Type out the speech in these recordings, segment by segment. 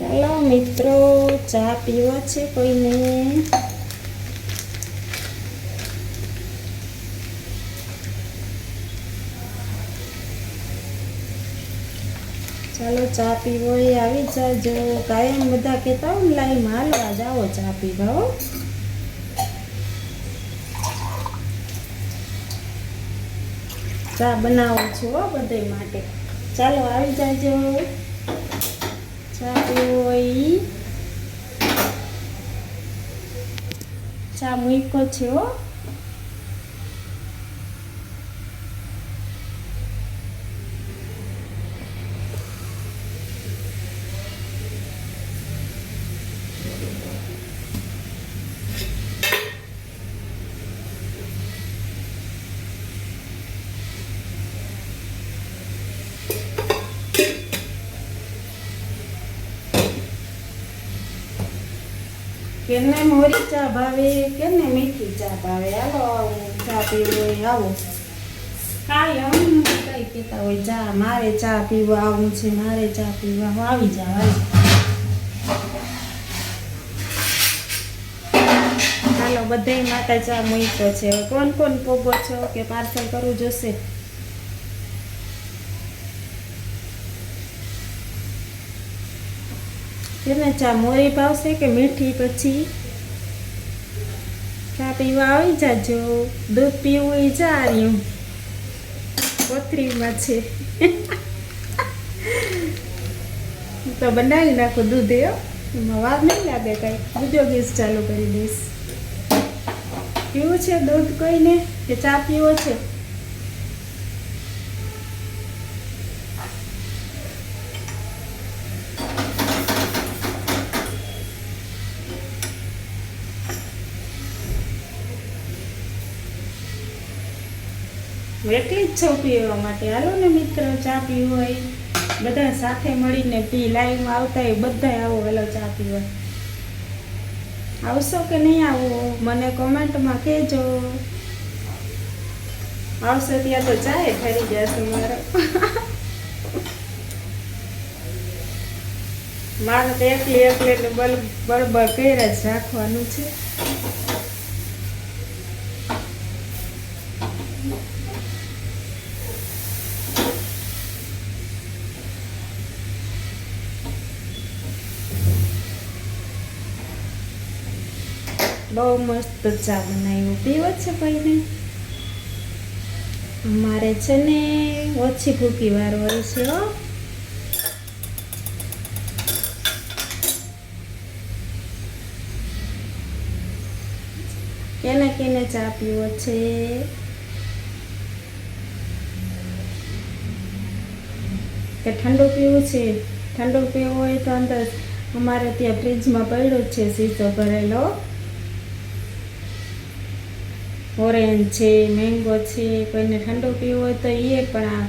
ચાલો મિત્રો, ચા પીવો છે કોઈને? ચાલો ચા પીવો એ આવી જાજો. કાયમ બધા કહેતા હોય ને લાઈનમાં હાલવા જાઓ ચા પીવા હો. ચા બનાવું છું હો બધે માટે. ચાલો આવી જાજો. ચા પીવો હોય ચા મૂકો છે હો. કેને મોરી ચા ભાવે, કેને મીઠી ચા ભાવે? હાલો ચા પીવો હોય આવો. કાયમ કઈ કહેતા હોય ચા, મારે ચા પીવા આવું છે, મારે ચા પીવા આવી જાવ. હાલો બધાય માટે ચા મૂક્યો છે. કોણ કોણ પોગો છો કે પાર્સલ કરવું જોશે? કેને ચા મોરી ભાવશે કે મીઠી? પછી ચા પીવા આવી જાજો. દૂધ પીવું એ ચા રહ્યું કોથરીમાં છે. તો બનાવી નાખો દૂધ. એમાં વાર નહીં લાગે કાંઈ. બીજો ગેસ ચાલુ કરી દઈશ. પીવું છે દૂધ કોઈને કે ચા પીવો છે? એટલી જ છો પીવા માટે. હાલો ને મિત્રો, ચા પીવો હોય બધા સાથે મળીને પી. લાઈવમાં આવતા હોય બધા આવો. હાલો ચા પીવા આવશો કે નહીં આવો મને કોમેન્ટમાં કહેજો. આવશો ત્યાં તો ચાય ફરી જશે મારો. મારે તો એકલી એકલી બળબડ કર્યા જ રાખવાનું છે. બહુ મસ્ત ચા બનાવ્યું. પીવો છે કોઈને? અમારે છે ને ઓછી ભૂકી વાર હોય છે હો. કેને કેને ચા પીવો છે? કે ઠંડુ પીવું છે? ઠંડુ પીવું હોય તો અંદર અમારે ત્યાં ફ્રીજમાં પડ્યો જ છે શીશો ભરેલો. ઓરેન્જ છે, મેંગો છે. કોઈને ઠંડુ પીવું હોય તો એ પણ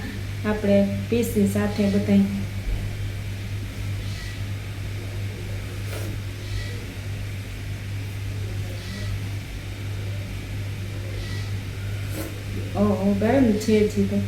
આપણે પીસી સાથે બધાય. ઓહો ગરમ છે હજી તો.